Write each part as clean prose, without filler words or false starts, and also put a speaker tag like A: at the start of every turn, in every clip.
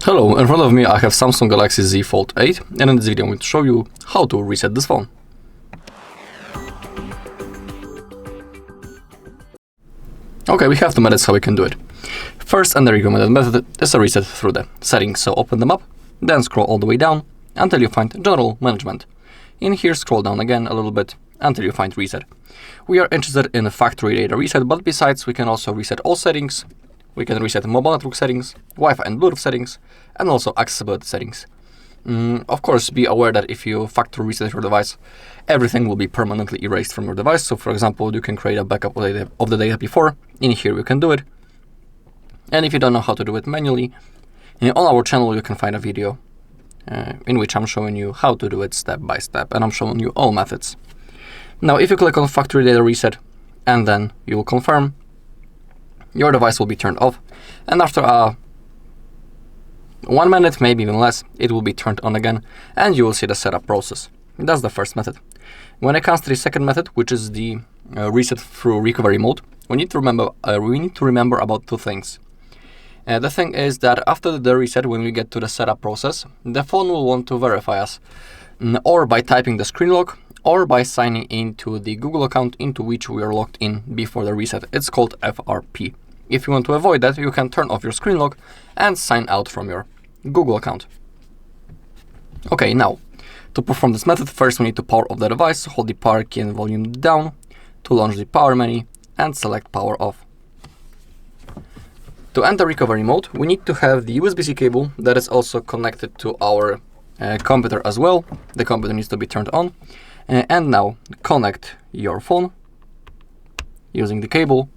A: Hello, in front of me I have Samsung Galaxy Z Fold 8, and in this video I'm going to show you how to reset this phone. Okay, we have two methods how we can do it. First and the recommended method is a reset through the settings, so open them up, then scroll all the way down until you find General Management. In here scroll down again a little bit until you find Reset. We are interested in factory data reset, but besides we can also reset all settings. We can reset mobile network settings, Wi-Fi and Bluetooth settings, and also accessibility settings. Of course, be aware that if you factory reset your device, everything will be permanently erased from your device. So for example, you can create a backup of the data before. In here you can do it. And if you don't know how to do it manually, on our channel you can find a video in which I'm showing you how to do it step by step, and I'm showing you all methods. Now, if you click on factory data reset and then you will confirm, your device will be turned off, and after 1 minute, maybe even less, it will be turned on again, and you will see the setup process. That's the first method. When it comes to the second method, which is the reset through recovery mode, we need to remember about two things. The thing is that after the reset, when we get to the setup process, the phone will want to verify us, or by typing the screen lock, or by signing into the Google account into which we are logged in before the reset. It's called FRP. If you want to avoid that, you can turn off your screen lock and sign out from your Google account. Okay, now, to perform this method, first we need to power off the device, hold the power key and volume down to launch the power menu and select power off. To enter recovery mode, we need to have the USB-C cable that is also connected to our computer as well. The computer needs to be turned on. And now connect your phone using the cable.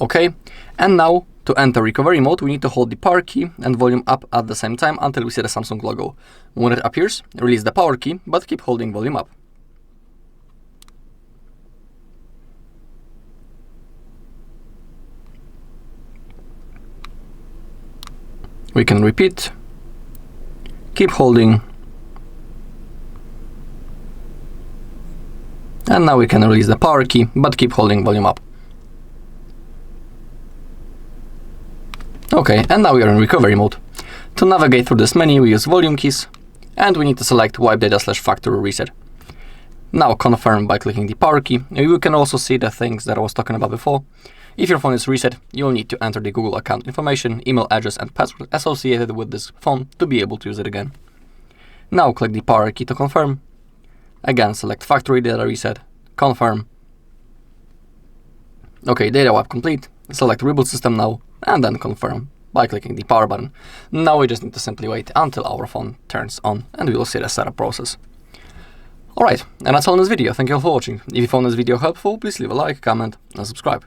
A: Okay, and now to enter recovery mode, we need to hold the power key and volume up at the same time until we see the Samsung logo. When it appears, release the power key, but keep holding volume up. We can repeat, keep holding, and now we can release the power key, but keep holding volume up. Okay, and now we are in recovery mode. To navigate through this menu, we use volume keys, and we need to select wipe data/factory reset. Now confirm by clicking the power key. You can also see the things that I was talking about before. If your phone is reset, you'll need to enter the Google account information, email address, and password associated with this phone to be able to use it again. Now click the power key to confirm. Again, select factory data reset, confirm. Okay, data wipe complete. Select reboot system now, and then confirm by clicking the power button. Now we just need to simply wait until our phone turns on, and we will see the setup process. Alright, and that's all in this video. Thank you all for watching. If you found this video helpful, please leave a like, comment, and subscribe.